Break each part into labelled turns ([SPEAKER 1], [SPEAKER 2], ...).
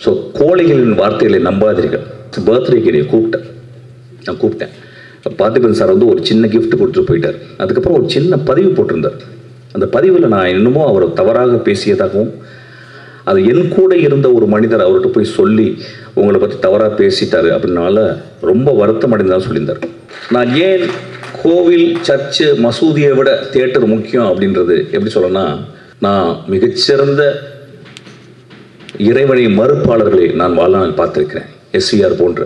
[SPEAKER 1] So கோழைகளின் வார்த்தைகளை நம்பாதீர்கள். பர்த்டேக்கு என்னை நான் கூப்பிட்டேன். பார்த்திபன் சார் வந்து ஒரு சின்ன கிஃப்ட் கொடுத்துட்டு போயிட்டார். அதுக்கப்புறம் ஒரு சின்ன பதிவு போட்டிருந்தார். அந்த பதிவில் நான் இன்னமும் அவரை தவறாக பேசியதாகவும், அது என் கூட இருந்த ஒரு மனிதர் அவர்கிட்ட போய் சொல்லி உங்களை பற்றி தவறாக பேசிட்டாரு அப்படின்னால ரொம்ப வருத்தம் அடைந்தாலும் சொல்லியிருந்தார். நான் ஏன் கோவில், சர்ச்சு, மசூதியை விட தியேட்டர் முக்கியம் அப்படின்றது எப்படி சொல்லணும்னா, நான் மிகச்சிறந்த இறைவனை மறுப்பாளர்களை நான் வாழ்நாள் பார்த்திருக்கிறேன். எஸ்விஆர் போன்ற.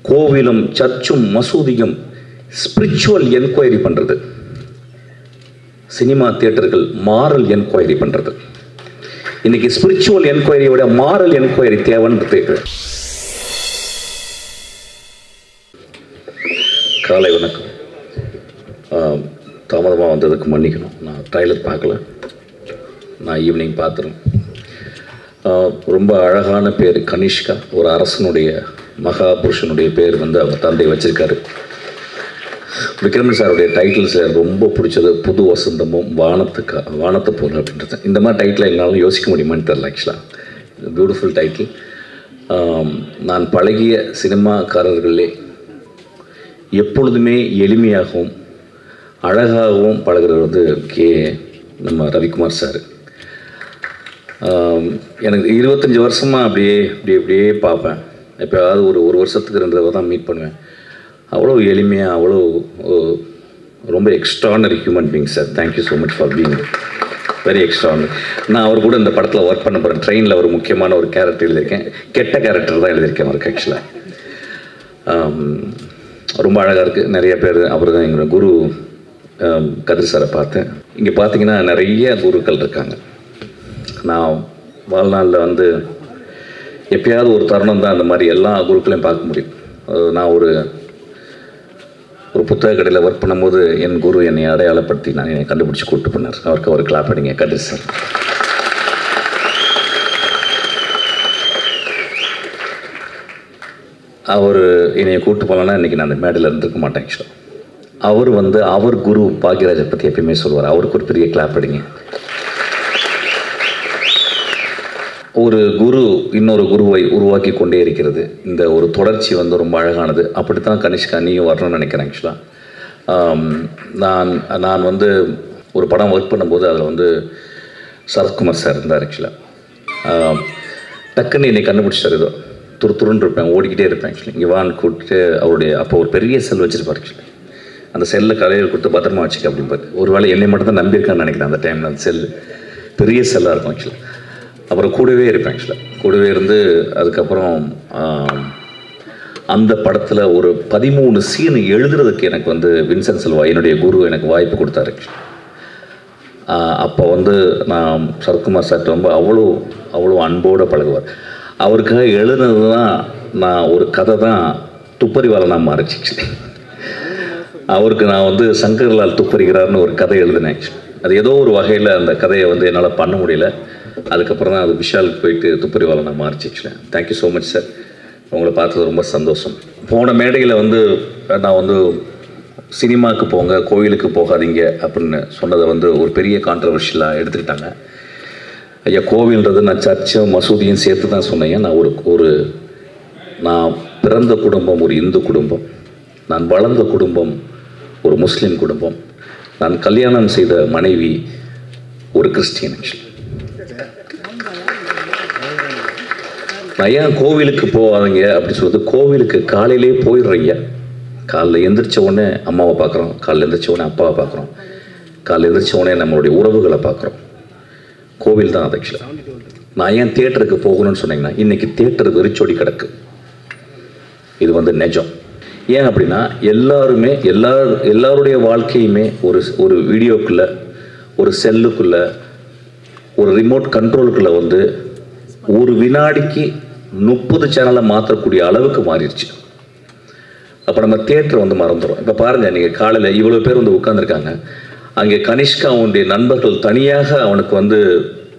[SPEAKER 1] கோவிலும் சர்ச்சும் மசூதியும் ஸ்பிரிச்சுவல் என்கொயரி பண்ணுறது, சினிமா தியேட்டர்கள் மாரல் என்கொயரி பண்ணுறது. இன்னைக்கு ஸ்பிரிச்சுவல் என்கொயரியை விட மாரல் என்கொயரி தேவைன்னு கேட்குறேன். காலை வணக்கம். தாமதமாக வந்ததுக்கு மன்னிக்கணும். நான் ட்ரைலர் பார்க்கல, நான் ஈவினிங் பார்த்துறேன். ரொம்ப அழகான பேர் கனிஷ்கா. ஒரு அரசனுடைய மகாபுருஷனுடைய பேர் வந்து அவர் தந்தை வச்சிருக்காரு. விக்ரமன் சாருடைய டைட்டில்ஸ் ரொம்ப பிடிச்சது புது வசந்தமும் வானத்தை போல அப்படின்றது. இந்த மாதிரி டைட்டில் எங்களாலும் யோசிக்க முடியுமான்னு தெரியல. ஆக்சுவலாக பியூட்டிஃபுல் டைட்டில். நான் பழகிய சினிமாக்காரர்களே எப்பொழுதுமே எளிமையாகவும் அழகாகவும் பழகிறது வந்து நம்ம ரவிக்குமார் சார். எனக்கு 25 வருஷமாக அப்படியே பார்ப்பேன். எப்போயாவது ஒரு வருஷத்துக்கு 2 தடவை தான் மீட் பண்ணுவேன். அவ்வளோ எளிமையாக, அவ்வளோ ரொம்ப extraordinary human being sir. Thank you so much for being very extraordinary. நான் அவர் கூட இந்த படத்தில் ஒர்க் பண்ண போகிறேன். ட்ரெயினில் ஒரு முக்கியமான ஒரு கேரக்டர் எழுதியிருக்கேன். கெட்ட கேரக்டர் தான் எழுதியிருக்கேன் அவருக்கு. ஆக்சுவலாக ரொம்ப அழகாக இருக்குது. நிறைய பேர் அவர் தான் எங்களோட குரு கதிர் சாரை பார்த்தேன். இங்கே பார்த்தீங்கன்னா நிறைய குருக்கள் இருக்காங்க. நான் வாழ்நாளில் வந்து எப்பயாவது ஒரு தருணம் தான் அந்த மாதிரி எல்லா குருக்களையும் பார்க்க முடியும். நான் ஒரு புத்தக கடையில் ஒர்க் பண்ணும்போது என் குரு என்னை அடையாளப்படுத்தி என்னை கண்டுபிடிச்சி கூப்பிட்டு பண்ணார். அவருக்கு ஒரு கிளாப் அடிங்க கதிர் சார். அவர் என்னை கூப்பிட்டு போகலன்னா இன்றைக்கி நான் அந்த மேடையில் இருந்திருக்க மாட்டேன். ஆக்சுவலாக அவர் வந்து அவர் குரு பாக்யராஜை பற்றி எப்பயுமே சொல்லுவார். அவருக்கு ஒரு பெரிய கிளாப் அடிங்க. ஒரு குரு இன்னொரு குருவை உருவாக்கி கொண்டே இருக்கிறது. இந்த ஒரு தொடர்ச்சி வந்து ரொம்ப அழகானது. அப்படித்தான் கனிஷ்கா நீயும் வரணும்னு நினைக்கிறேன். ஆக்சுவலாக நான் வந்து ஒரு படம் ஒர்க் பண்ணும்போது அதில் வந்து சரத்குமார் சார் இருந்தார். ஆக்சுவலாக டக்குன்னு என்னை கண்டுபிடிச்சார். ஏதோ துருன்னு இருப்பேன், ஓடிக்கிட்டே இருப்பேன். ஆக்சுவலி இங்கே வான்னு கூப்பிட்டு அவருடைய அப்போ ஒரு பெரிய செல் வச்சுருப்பார். ஆக்சுவலி அந்த செல்லில் கலையில் கொடுத்து பத்திரமா வச்சுக்க அப்படிம்பார். ஒரு வேளை என்னை மட்டும் தான் நம்பியிருக்கான்னு நினைக்கிறேன். அந்த டைமில் அந்த செல் பெரிய செல்லாக இருக்கும். ஆக்சுவலாக அப்புறம் கூடவே இருப்பேன். ஆக்சுவலாக கூடவே இருந்து அதுக்கப்புறம் அந்த படத்தில் ஒரு 13 சீன் எழுதுறதுக்கு எனக்கு வந்து வின்சென்ட் செல்வா என்னுடைய குரு எனக்கு வாய்ப்பு கொடுத்தாரு. அப்போ வந்து நான் சரத்குமார் சார் ரொம்ப அவ்வளோ அன்போடு பழகுவார். அவருக்காக எழுதுனது தான் நான் ஒரு கதை தான் துப்பறிவாளனாக மாறிச்சு. அவருக்கு நான் வந்து சங்கர்லால் துப்பறிகிறார்னு ஒரு கதை எழுதினேன். அது ஏதோ ஒரு வகையில் அந்த கதையை வந்து என்னால் பண்ண முடியல. அதுக்கப்புறம் தான் அது விஷாலுக்கு போயிட்டு துப்பறிவாளனாக மாறிச்சு. Thank you so much sir. உங்களை பார்த்தது ரொம்ப சந்தோஷம். போன மேடையில் வந்து நான் வந்து சினிமாவுக்கு போங்க, கோயிலுக்கு போகாதீங்க அப்படின்னு சொன்னதை வந்து ஒரு பெரிய கான்ட்ரவர்ஷியலாக எடுத்துக்கிட்டாங்க. ஐயா, கோவில்ன்றது நான் சர்ச்சும் மசூதியும் சேர்த்து தான் சொன்னேன். நான் நான் பிறந்த குடும்பம் ஒரு இந்து குடும்பம், நான் வளர்ந்த குடும்பம் ஒரு முஸ்லீம் குடும்பம், நான் கல்யாணம் செய்த மனைவி ஒரு கிறிஸ்டியன். நான் ஏன் கோவிலுக்கு போவாதீங்க அப்படின்னு சொல்லுறது, கோவிலுக்கு காலையிலே போயிடுறீங்க. காலைல எந்திரிச்ச உடனே அம்மாவை பார்க்குறோம், காலைல எந்திரிச்ச உடனே அப்பாவை பார்க்குறோம், காலைல எந்திரிச்ச உடனே நம்மளுடைய உறவுகளை பார்க்குறோம். கோவில் தான் அது. ஆக்சுவலாக நான் ஏன் தியேட்டருக்கு போகணும்னு சொன்னீங்கன்னா, இன்றைக்கி தியேட்டர் வெறிச்சோடி கிடக்கு. இது வந்து நிஜம். ஏன் அப்படின்னா எல்லாருமே எல்லாருடைய வாழ்க்கையுமே ஒரு வீடியோக்குள்ளே, ஒரு செல்லுக்குள்ளே, ஒரு ரிமோட் கண்ட்ரோலுக்குள்ளே வந்து ஒரு வினாடிக்கு 30 சேனலை மாற்றக்கூடிய அளவுக்கு மாறிடுச்சு. அப்போ நம்ம தியேட்டர் வந்து மறந்துடும். இப்போ பாருங்கள், நீங்கள் காலையில் இவ்வளோ பேர் வந்து உட்காந்துருக்காங்க. அங்கே கனிஷ்கா அவனுடைய நண்பர்கள் தனியாக அவனுக்கு வந்து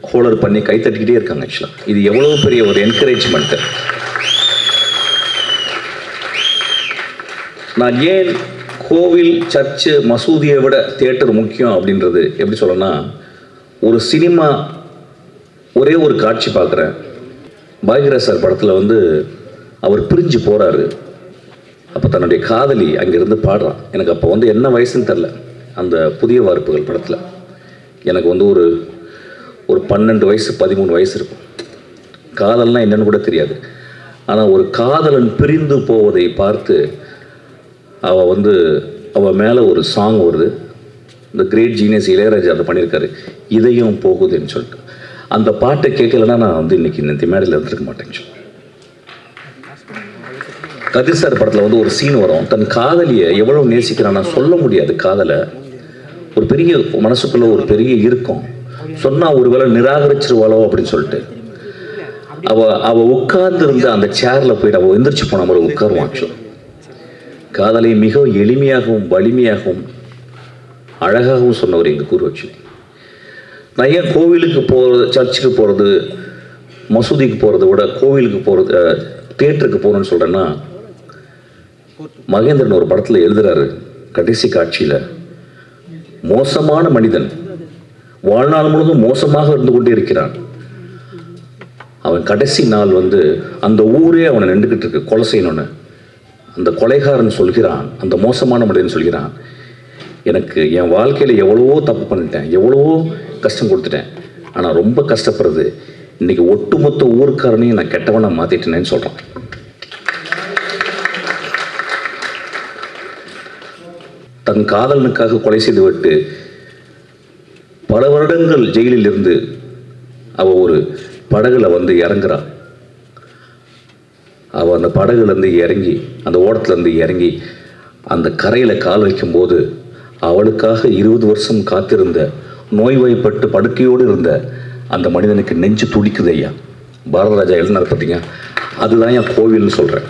[SPEAKER 1] ஹோல்டர் பண்ணி கைத்தட்டிக்கிட்டே இருக்காங்க. ஆக்சுவலாக இது எவ்வளோ பெரிய ஒரு என்கரேஜ்மெண்ட்டு. நான் ஏன் கோவில், சர்ச்சு, மசூதியை விட தியேட்டர் முக்கியம் அப்படின்றது எப்படி சொல்லணும்னா, ஒரு சினிமா ஒரே ஒரு காட்சி பார்க்குறேன், பாக்யராஜ் சார் படத்தில் வந்து அவர் பிரிஞ்சு போகிறாரு. அப்போ தன்னுடைய காதலி அங்கேருந்து பாடுறான். எனக்கு அப்போ வந்து என்ன வயசுன்னு தெரில. அந்த புதிய வார்ப்புகள் படத்தில் எனக்கு வந்து ஒரு 12 வயசு 13 வயசு இருக்கும். காதல்னால் என்னன்னு கூட தெரியாது. ஆனால் ஒரு காதலன் பிரிந்து போவதை பார்த்து அவள் மேலே ஒரு சாங் வருது. இந்த கிரேட் ஜீனியஸ் இளையராஜா அதை பண்ணியிருக்காரு, இதயம் போகுதுன்னு சொல்லிட்டு. அந்த பாட்டை கேட்கலன்னா நான் வந்து இன்றைக்கி இந்த மேடையில் இருந்திருக்க மாட்டேன்னு சொல்லி. கதிர் சார் படத்தில் வந்து ஒரு சீன் வரும். தன் காதலியை எவ்வளோ நேசிக்கிறான்னா சொல்ல முடியாது. காதலை ஒரு பெரிய மனசுக்குள்ளே ஒரு பெரிய இருக்கும். சொன்னால் ஒரு வேளை நிராகரிச்சிருவாளோ அப்படின்னு சொல்லிட்டு அவள் உட்கார்ந்து இருந்த அந்த சேரில் போயிட்டு அவள் எந்திரிச்சு போன மாதிரி உட்காருவான். ஆக்சுவலாக காதலை மிக எளிமையாகவும் வலிமையாகவும் அழகாகவும் சொன்னவர் எங்கள் குரு. ஆக்சுவலி நான் ஏன் கோவிலுக்கு போகிறது, சர்ச்சுக்கு போகிறது, மசூதிக்கு போகிறத விட கோவிலுக்கு போகிறது, தியேட்டருக்கு போகணுன்னு சொல்கிறேன்னா, மகேந்திரன் ஒரு படத்தில் எழுதுகிறாரு கடைசி காட்சியில், மோசமான மனிதன் வாழ்நாள் முழுவதும் மோசமாக இருந்து கொண்டே இருக்கிறான். அவன் கடைசி நாள் வந்து அந்த ஊரே அவனை நின்றுக்கிட்டு இருக்கு கொலை செய்யணும்னு. அந்த கொலைகாரன் சொல்கிறான், அந்த மோசமான மனிதன் சொல்கிறான், எனக்கு என் வாழ்க்கையில் எவ்வளவோ தப்பு பண்ணிட்டேன், எவ்வளவோ கஷ்டம் கொடுத்துட்டேன், ஆனால் ரொம்ப கஷ்டப்படுறது இன்றைக்கி ஒட்டுமொத்த ஊருக்காரனையும் நான் கெட்டவனை மாற்றிட்டேனேன்னு சொல்கிறான். தன் காதலனுக்காக கொலை செய்துவிட்டு பல வருடங்கள் ஜெயிலில் இருந்து அவள் ஒரு படகுல வந்து இறங்குறாள். அவள் அந்த படகுலேருந்து இறங்கி, அந்த ஓடத்துலேருந்து இறங்கி அந்த கரையில் கால் வைக்கும்போது அவளுக்காக 20 வருஷம் காத்திருந்த, நோய்வாய்ப்பட்டு படுக்கையோடு இருந்த அந்த மனிதனுக்கு நெஞ்சு துடிக்குது. ஐயா பாரதராஜா எழுதினார் பார்த்தீங்க, அதுதான் என் கோவில்னு சொல்கிறேன்,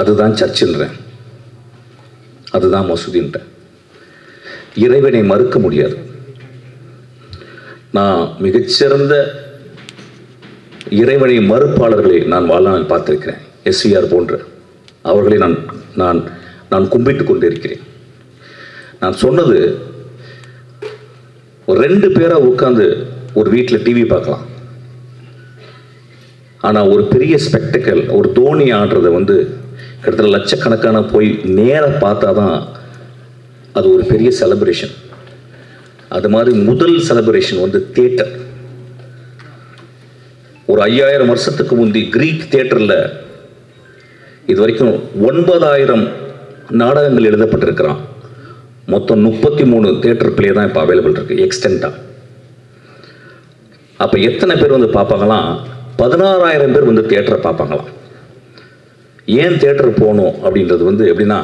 [SPEAKER 1] அதுதான் சர்ச்சுன்றேன், அதுதான் மசூதின்றேன். இறைவனை மறுக்க முடியாது. நான் மிகச்சிறந்த இறைவனை மறுப்பாளர்களை நான் வாழ்நாள் பார்த்திருக்கிறேன். SVR போன்ற அவர்களை நான் கும்பிட்டு கொண்டு இருக்கிறேன். நான் சொன்னது, ஒரு 2 பேரா உட்காந்து ஒரு வீட்டில் டிவி பார்க்கலாம், ஆனால் ஒரு பெரிய ஸ்பெக்டக்கல், ஒரு தோனி ஆடுறதை வந்து கிட்டத்தட்ட லட்சக்கணக்கான போய் நேராக பார்த்தா தான் அது ஒரு பெரிய செலிப்ரேஷன். அது மாதிரி முதல் செலிப்ரேஷன் வந்து தியேட்டர். ஒரு 5000 வருஷத்துக்கு முந்தி கிரீக் தியேட்டரில் இது வரைக்கும் 9000 நாடகங்கள் எழுதப்பட்டிருக்கிறான். மொத்தம் 33 தியேட்டர் பிளே தான் இப்போ அவைலபிள் இருக்குது எக்ஸ்டென்ட்டாக. அப்போ எத்தனை பேர் வந்து பார்ப்பாங்களாம்? 16000 பேர் வந்து தியேட்டரை பார்ப்பாங்களாம். ஏன் தியேட்டர் போகணும் அப்படின்றது வந்து எப்படின்னா,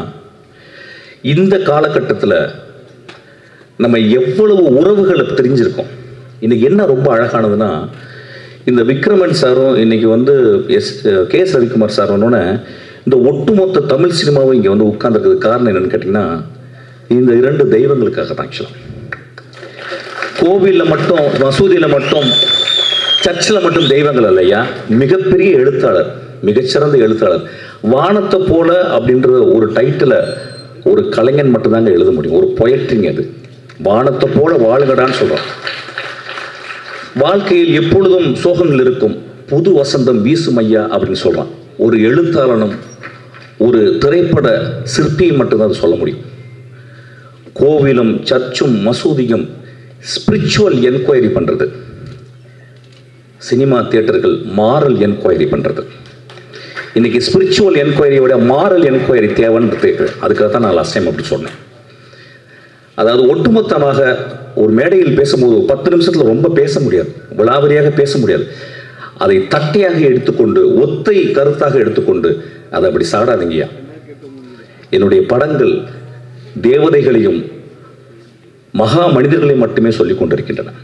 [SPEAKER 1] இந்த காலகட்டத்தில் நம்ம எவ்வளவு உறவுகளை தெரிஞ்சிருக்கோம். இன்னைக்கு என்ன ரொம்ப அழகானதுன்னா, இந்த விக்ரமன் சாரும் இன்னைக்கு வந்து KS ரவிக்குமார் சார் வந்தோடனே இந்த ஒட்டுமொத்த தமிழ் சினிமாவும் இங்கே வந்து உட்கார்ந்துருக்கிறது காரணம் என்னன்னு கேட்டிங்கன்னா, இந்த 2 தெய்வங்களுக்காக தான். ஆக்சுவலாக கோவிலில் மட்டும், மசூதியில் மட்டும், சர்ச்சில் மட்டும் தெய்வங்கள் இல்லையா, மிகப்பெரிய எழுத்தாளர், மிகச்சிறந்த எழுத்தாளர். வானத்தை போல அப்படின்ற ஒரு டைட்டிலை ஒரு கலைஞன் மட்டும்தாங்க எழுத முடியும். ஒரு பொயட்ரிங்க அது. வானத்தை போல வாழுகடான்னு சொல்கிறோம். வாழ்க்கையில் எப்பொழுதும் சோகங்கள் இருக்கும், புது வசந்தம் வீசும் ஐயா அப்படின்னு சொல்கிறான். ஒரு எழுத்தாளனும் ஒரு திரைப்பட சிற்பியும் மட்டும்தான் அதை சொல்ல முடியும். கோவிலும் சர்ச்சும் மசூதியும் ஸ்பிரிச்சுவல் என்கொயரி பண்ணுறது, சினிமா தியேட்டர்கள் மாரல் என்கொயரி பண்ணுறது. இன்றைக்கி ஸ்பிரிச்சுவல் என்கொயரியோட மாரல் என்கொயரி தேவைன்றது. அதுக்காக தான் நான் லாஸ்ட் டைம் அப்படி சொன்னேன். அதாவது ஒட்டுமொத்தமாக ஒரு மேடையில் பேசும்போது 10 நிமிஷத்தில் ரொம்ப பேச முடியாது, விலாவரியாக பேச முடியாது. அதை தட்டையாக எடுத்துக்கொண்டு, ஒத்தை கருத்தாக எடுத்துக்கொண்டு அதை அப்படி சாடாதீங்கயா. என்னுடைய படங்கள் தேவதைகளையும் மகா மனிதர்களையும் மட்டுமே சொல்லி கொண்டிருக்கின்றன.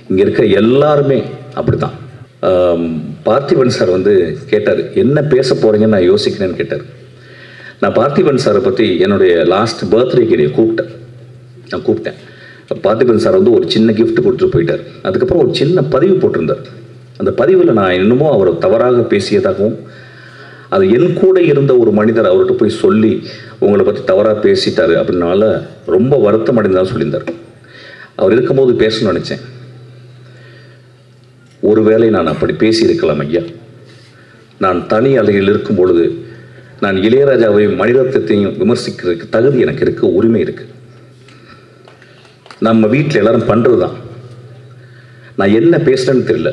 [SPEAKER 1] இங்கே இருக்க எல்லாருமே அப்படித்தான். பார்த்திபன் சார் வந்து கேட்டார், என்ன பேச போகிறீங்கன்னு நான் யோசிக்கிறேன்னு கேட்டார். நான் பார்த்திபன் சாரை பற்றி என்னுடைய லாஸ்ட் பர்த்டேக்கு நான் கூப்பிட்டேன். பார்த்திபன் சார் வந்து ஒரு சின்ன கிஃப்ட் கொடுத்துட்டு போயிட்டார். அதுக்கப்புறம் ஒரு சின்ன பதிவு போட்டிருந்தார். அந்த பதிவில் நான் இன்னமும் அவரை தவறாக பேசியதாகவும், அது என் கூட இருந்த ஒரு மனிதர் அவர்கிட்ட போய் சொல்லி உங்களை பற்றி தவறாக பேசிட்டாரு அப்படின்னால ரொம்ப வருத்தம் அடைந்தாலும் சொல்லியிருந்தார். அவர் இருக்கும்போது பேசணும்னு நினச்சேன். ஒருவேளை நான் அப்படி பேசியிருக்கலாம் ஐயா. நான் தனி அலையில் இருக்கும் பொழுது நான் இளையராஜாவையும் மணிரத்னத்தையும் விமர்சிக்கிறதுக்கு தகுதி எனக்கு இருக்கு, உரிமை இருக்கு. நம்ம வீட்டில் எல்லாரும் பண்ணுறது தான். நான் என்ன பேசுகிறேன்னு தெரியல.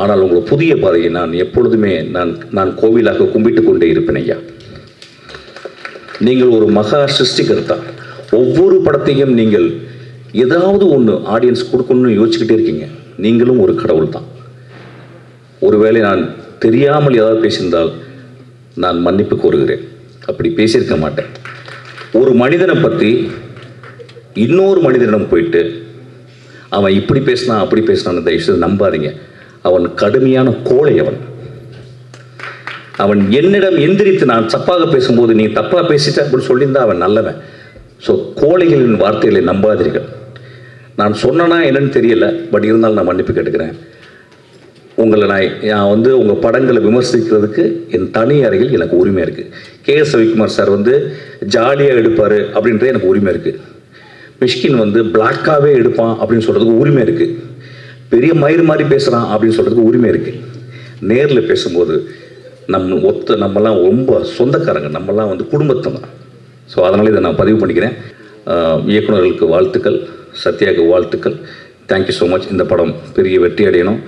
[SPEAKER 1] ஆனால் உங்கள் புதிய பாதையை நான் எப்பொழுதுமே நான் கோவிலாக கும்பிட்டு கொண்டே இருப்பேன் ஐயா. நீங்கள் ஒரு மகா சிருஷ்டிகர்த்தா. ஒவ்வொரு படத்தையும் நீங்கள் ஏதாவது ஒன்று ஆடியன்ஸ் கொடுக்கணும்னு யோசிச்சுக்கிட்டே இருக்கீங்க. நீங்களும் ஒரு கடவுள் தான். ஒருவேளை நான் தெரியாமல் ஏதாவது பேசியிருந்தால் நான் மன்னிப்பு கோருகிறேன். அப்படி பேசியிருக்க மாட்டேன். ஒரு மனிதனை பற்றி இன்னொரு மனிதனிடம் போயிட்டு அவன் இப்படி பேசினான் அப்படி பேசினான்னு தயவுசெய்து நம்பாதீங்க. அவன் கடுமையான கோழை. அவன் என்னிடம் எந்திரித்து நான் தப்பாக பேசும்போது நீ தப்பாக பேசிட்ட அப்படின்னு சொல்லியிருந்தா அவன் நல்லவன். ஸோ கோழைகளின் வார்த்தைகளை நம்பாதீர்கள். நான் சொன்னனா என்னன்னு தெரியல, பட் இருந்தாலும் நான் மன்னிப்பு கேட்டுக்கிறேன். உங்களை நான் உங்கள் படங்களை விமர்சிக்கிறதுக்கு என் தனி அறையில் எனக்கு உரிமை இருக்குது. கே.எஸ். ரவிக்குமார் சார் ஜாலியாக எடுப்பார் அப்படின்றே எனக்கு உரிமை இருக்குது. மிஷ்கின் பிளாக்காகவே எடுப்பான் அப்படின்னு சொல்கிறதுக்கு உரிமை இருக்குது. பெரிய மயிர் மாதிரி பேசுகிறான் அப்படின்னு சொல்கிறதுக்கு உரிமை இருக்குது. நேரில் பேசும்போது நம்மலாம் ரொம்ப சொந்தக்காரங்க, நம்மலாம் குடும்பத்தம் தான். ஸோ அதனால் இதை நான் பதிவு பண்ணிக்கிறேன். இயக்குநர்களுக்கு வாழ்த்துக்கள், சத்யாவுக்கு வாழ்த்துக்கள். Thank you so much. இந்த படம் பெரிய வெற்றி அடையணும்.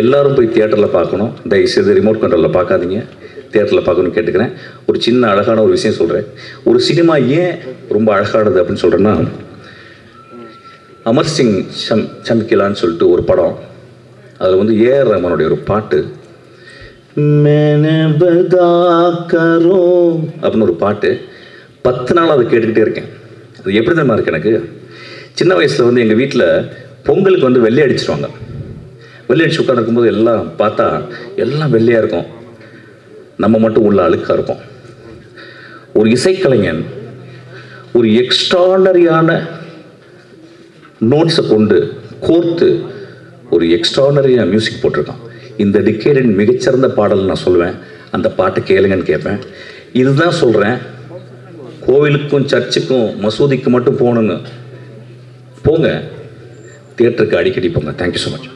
[SPEAKER 1] எல்லோரும் போய் தியேட்டரில் பார்க்கணும். தயவுசெய்து ரிமோட் கண்ட்ரோலில் பார்க்காதீங்க, தியேட்டரில் பார்க்கணும்னு கேட்டுக்கிறேன். ஒரு சின்ன அழகான ஒரு விஷயம் சொல்கிறேன். ஒரு சினிமா ஏன் ரொம்ப அழகானது அப்படின்னு சொல்கிறேன்னா, அமர் சிங் சம்கிலான்னு சொல்லிட்டு ஒரு படம், அதில் ஏஆர் ரஹ்மானுடைய ஒரு பாட்டு அப்படின்னு ஒரு பாட்டு 10 நாள் அதை கேட்டுக்கிட்டே இருக்கேன். அது எப்படி தான் இருக்கு. எனக்கு சின்ன வயசில் எங்கள் வீட்டில் பொங்கலுக்கு வெள்ளை அடிச்சிருவாங்க. வெள்ளை அடிச்சு உட்காந்துருக்கும்போது எல்லாம் பார்த்தா எல்லாம் வெள்ளையாக இருக்கும், நம்ம மட்டும் உள்ள அழுக்காக இருக்கும். ஒரு இசைக்கலைஞன் ஒரு எக்ஸ்ட்ராடனரியான நோட்ஸை கொண்டு கோர்த்து ஒரு எக்ஸ்ட்ராடனரியாக மியூசிக் போட்டிருக்கான். இந்த டிகேடின் மிகச்சிறந்த பாடல் நான் சொல்லுவேன். அந்த பாட்டை கேளுங்கன்னு கேட்பேன். இதுதான் சொல்கிறேன். கோவிலுக்கும் சர்ச்சுக்கும் மசூதிக்கு மட்டும் போகணுன்னு போங்க, தியேட்டருக்கு அடிக்கடி போங்க. Thank you so much.